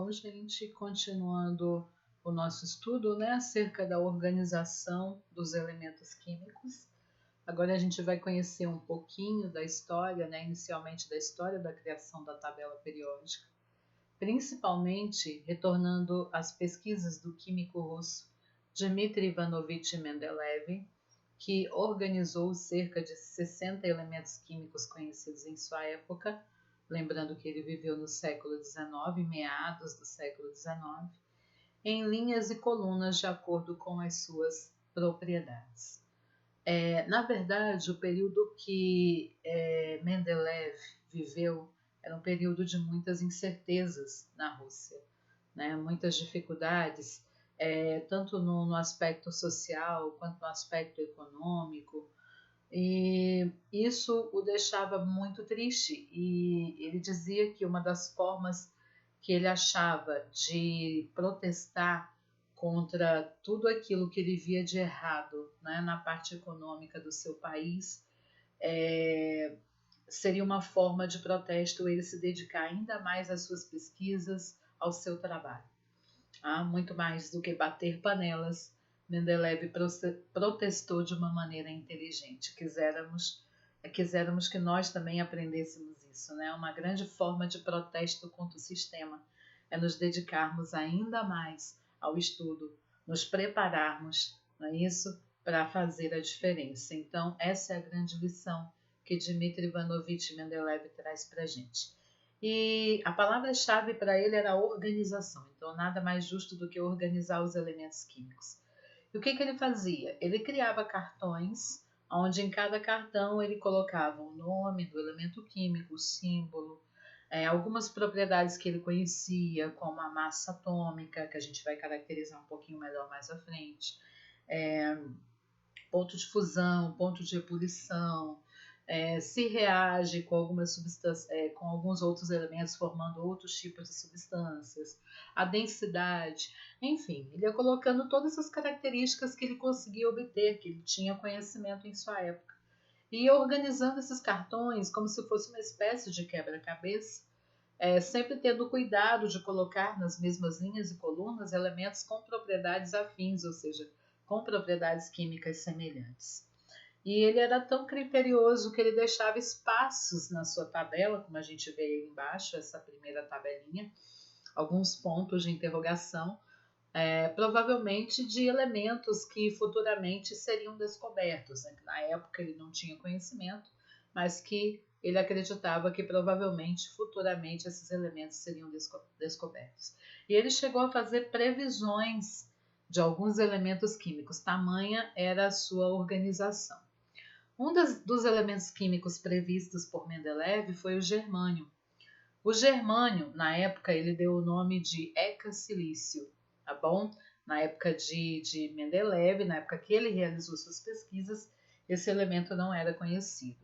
Bom, gente, continuando o nosso estudo, né, acerca da organização dos elementos químicos. Agora a gente vai conhecer um pouquinho da história, né, inicialmente da história da criação da tabela periódica, principalmente retornando às pesquisas do químico russo Dmitry Ivanovich Mendeleev, que organizou cerca de 60 elementos químicos conhecidos em sua época, lembrando que ele viveu no século XIX, meados do século XIX, em linhas e colunas de acordo com as suas propriedades. Na verdade, o período que Mendeleev viveu era um período de muitas incertezas na Rússia, né? Muitas dificuldades, tanto no aspecto social quanto no aspecto econômico, e isso o deixava muito triste, e ele dizia que uma das formas que ele achava de protestar contra tudo aquilo que ele via de errado, né, na parte econômica do seu país, seria uma forma de protesto ele se dedicar ainda mais às suas pesquisas, ao seu trabalho. Muito mais do que bater panelas, Mendeleev protestou de uma maneira inteligente. Quiséramos que nós também aprendêssemos isso, né? Uma grande forma de protesto contra o sistema é nos dedicarmos ainda mais ao estudo, nos prepararmos, não é isso? Para fazer a diferença. Então, essa é a grande lição que Dmitry Ivanovich Mendeleev traz para a gente. E a palavra-chave para ele era organização. Então, nada mais justo do que organizar os elementos químicos. E o que ele fazia? Ele criava cartões, onde em cada cartão ele colocava o nome do elemento químico, o símbolo, algumas propriedades que ele conhecia, como a massa atômica, que a gente vai caracterizar um pouquinho melhor mais à frente, ponto de fusão, ponto de ebulição, se reage com algumas substâncias, com alguns outros elementos, formando outros tipos de substâncias, a densidade, enfim, ele ia colocando todas as características que ele conseguia obter, que ele tinha conhecimento em sua época, e ia organizando esses cartões como se fosse uma espécie de quebra-cabeça, sempre tendo cuidado de colocar nas mesmas linhas e colunas elementos com propriedades afins, ou seja, com propriedades químicas semelhantes. E ele era tão criterioso que ele deixava espaços na sua tabela, como a gente vê aí embaixo, essa primeira tabelinha, alguns pontos de interrogação, provavelmente de elementos que futuramente seriam descobertos, né? Na época ele não tinha conhecimento, mas que ele acreditava que provavelmente, futuramente, esses elementos seriam descobertos. E ele chegou a fazer previsões de alguns elementos químicos, tamanha era a sua organização. Dos elementos químicos previstos por Mendeleev foi o germânio. O germânio, na época, ele deu o nome de heca-silício, tá bom? Na época de Mendeleev, na época que ele realizou suas pesquisas, esse elemento não era conhecido.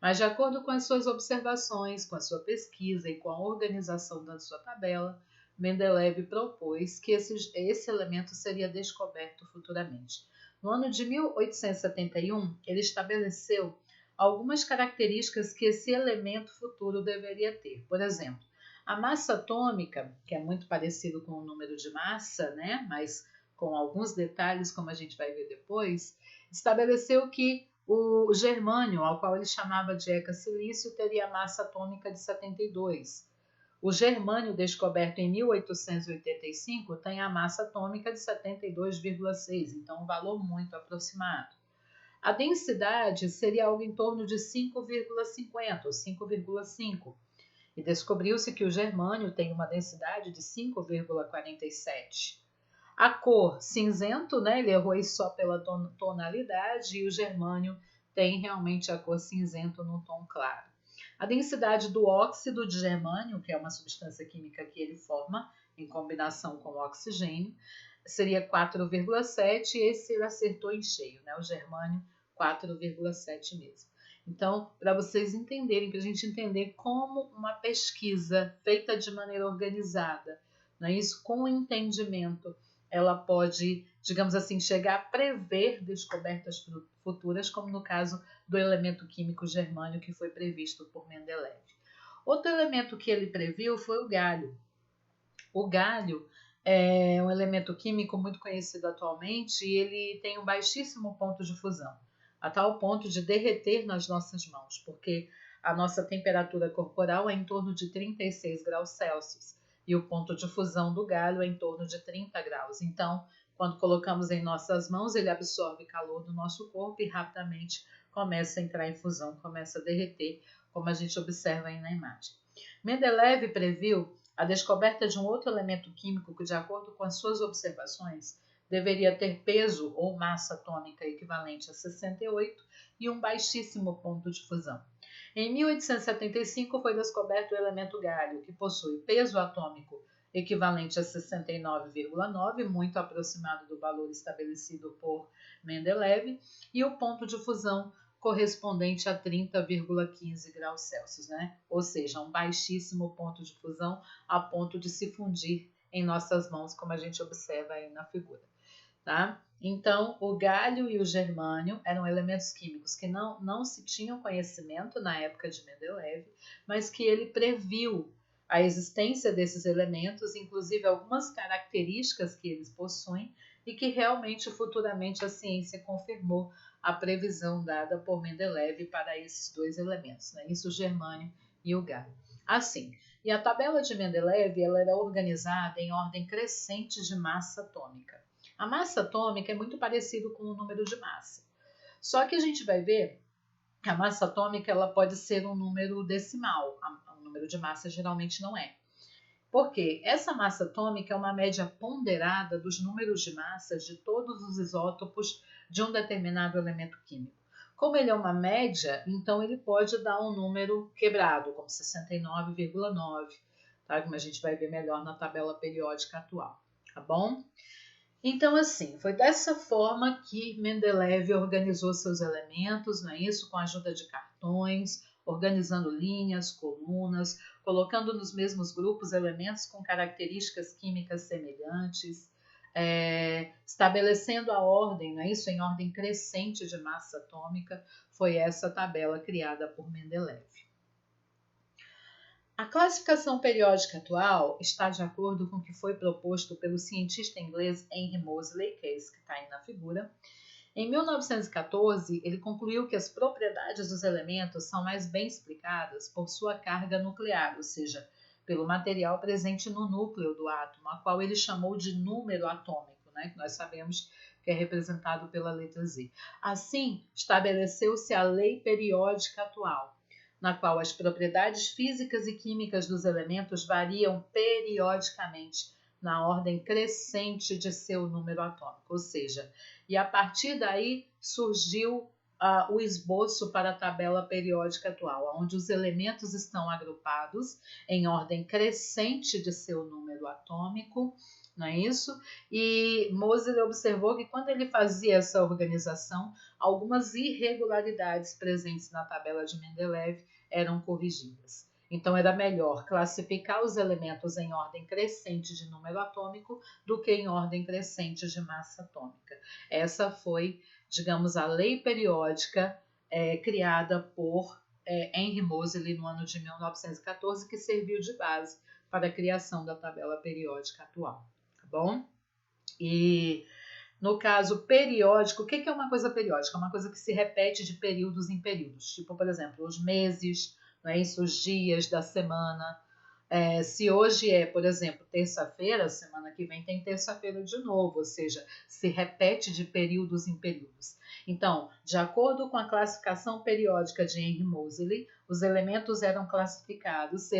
Mas, de acordo com as suas observações, com a sua pesquisa e com a organização da sua tabela, Mendeleev propôs que esse elemento seria descoberto futuramente. No ano de 1871, ele estabeleceu algumas características que esse elemento futuro deveria ter. Por exemplo, a massa atômica, que é muito parecido com o número de massa, né? Mas com alguns detalhes, como a gente vai ver depois, estabeleceu que o germânio, ao qual ele chamava de heca-silício, teria a massa atômica de 72. O germânio, descoberto em 1885, tem a massa atômica de 72,6, então um valor muito aproximado. A densidade seria algo em torno de 5,50 ou 5,5, e descobriu-se que o germânio tem uma densidade de 5,47. A cor cinzento, né, ele errou isso só pela tonalidade, e o germânio tem realmente a cor cinzento no tom claro. A densidade do óxido de germânio, que é uma substância química que ele forma em combinação com o oxigênio, seria 4,7, e esse ele acertou em cheio, né? O germânio 4,7 mesmo. Então, para vocês entenderem, para a gente entender como uma pesquisa feita de maneira organizada, não é isso? Com entendimento, ela pode, digamos assim, chegar a prever descobertas futuras, como no caso do elemento químico germânio que foi previsto por Mendeleev. Outro elemento que ele previu foi o galho. O galho é um elemento químico muito conhecido atualmente e ele tem um baixíssimo ponto de fusão, a tal ponto de derreter nas nossas mãos, porque a nossa temperatura corporal é em torno de 36 graus Celsius e o ponto de fusão do galho é em torno de 30 graus. Então, quando colocamos em nossas mãos, ele absorve calor do nosso corpo e rapidamente começa a entrar em fusão, começa a derreter, como a gente observa aí na imagem. Mendeleev previu a descoberta de um outro elemento químico que, de acordo com as suas observações, deveria ter peso ou massa atômica equivalente a 68 e um baixíssimo ponto de fusão. Em 1875 foi descoberto o elemento galho, que possui peso atômico equivalente a 69,9, muito aproximado do valor estabelecido por Mendeleev, e o ponto de fusão correspondente a 30,15 graus Celsius, né? Ou seja, um baixíssimo ponto de fusão a ponto de se fundir em nossas mãos, como a gente observa aí na figura. Tá? Então, o galho e o germânio eram elementos químicos que não se tinham conhecimento na época de Mendeleev, mas que ele previu a existência desses elementos, inclusive algumas características que eles possuem, e que realmente futuramente a ciência confirmou a previsão dada por Mendeleev para esses dois elementos, né? Isso, o germânio e o galho. Assim, e a tabela de Mendeleev ela era organizada em ordem crescente de massa atômica. A massa atômica é muito parecido com o número de massa. Só que a gente vai ver que a massa atômica ela pode ser um número decimal. O número de massa geralmente não é. Porque essa massa atômica é uma média ponderada dos números de massas de todos os isótopos de um determinado elemento químico. Como ele é uma média, então ele pode dar um número quebrado, como 69,9, tá? Como a gente vai ver melhor na tabela periódica atual, tá bom? Então, assim, foi dessa forma que Mendeleev organizou seus elementos, não é isso? Com a ajuda de cartões, organizando linhas, colunas, colocando nos mesmos grupos elementos com características químicas semelhantes, estabelecendo a ordem, não é isso? Em ordem crescente de massa atômica, foi essa tabela criada por Mendeleev. A classificação periódica atual está de acordo com o que foi proposto pelo cientista inglês Henry Moseley, que é esse que está aí na figura. Em 1914, ele concluiu que as propriedades dos elementos são mais bem explicadas por sua carga nuclear, ou seja, pelo material presente no núcleo do átomo, a qual ele chamou de número atômico, né, que nós sabemos que é representado pela letra Z. Assim, estabeleceu-se a lei periódica atual, na qual as propriedades físicas e químicas dos elementos variam periodicamente na ordem crescente de seu número atômico, ou seja, e a partir daí surgiu o esboço para a tabela periódica atual, onde os elementos estão agrupados em ordem crescente de seu número atômico, não é isso? E Moseley observou que quando ele fazia essa organização, algumas irregularidades presentes na tabela de Mendeleev eram corrigidas. Então, era melhor classificar os elementos em ordem crescente de número atômico do que em ordem crescente de massa atômica. Essa foi, digamos, a lei periódica criada por Henry Moseley no ano de 1914, que serviu de base para a criação da tabela periódica atual. Tá bom? E no caso periódico, o que é uma coisa periódica? É uma coisa que se repete de períodos em períodos. Tipo, por exemplo, os meses, não é isso? Os dias da semana. Se hoje é, por exemplo, terça-feira, semana que vem tem terça-feira de novo, ou seja, se repete de períodos em períodos. Então, de acordo com a classificação periódica de Henry Moseley, os elementos serão classificados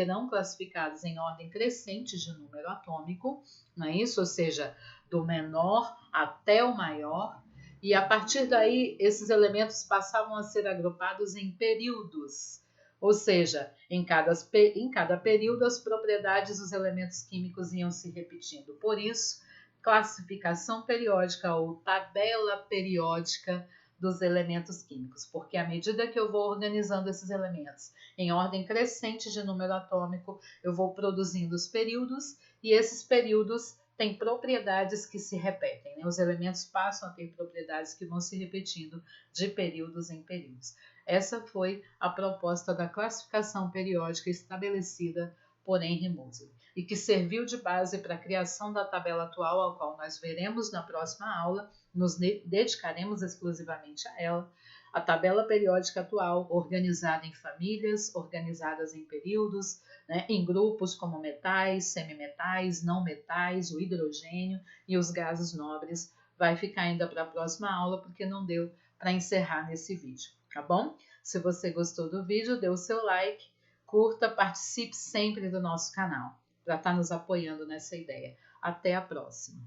em ordem crescente de número atômico, não é isso? Ou seja, do menor até o maior, e a partir daí esses elementos passavam a ser agrupados em períodos, ou seja, em cada período as propriedades dos elementos químicos iam se repetindo. Por isso, classificação periódica ou tabela periódica dos elementos químicos, porque à medida que eu vou organizando esses elementos em ordem crescente de número atômico, eu vou produzindo os períodos, e esses períodos têm propriedades que se repetem, né? Os elementos passam a ter propriedades que vão se repetindo de períodos em períodos. Essa foi a proposta da classificação periódica estabelecida por Henry Moseley. e que serviu de base para a criação da tabela atual, ao qual nós veremos na próxima aula, nos dedicaremos exclusivamente a ela. A tabela periódica atual, organizada em famílias, organizadas em períodos, né, em grupos como metais, semimetais, não metais, o hidrogênio e os gases nobres, vai ficar ainda para a próxima aula, porque não deu para encerrar nesse vídeo, tá bom? Se você gostou do vídeo, dê o seu like, curta, participe sempre do nosso canal, para estar nos apoiando nessa ideia. Até a próxima!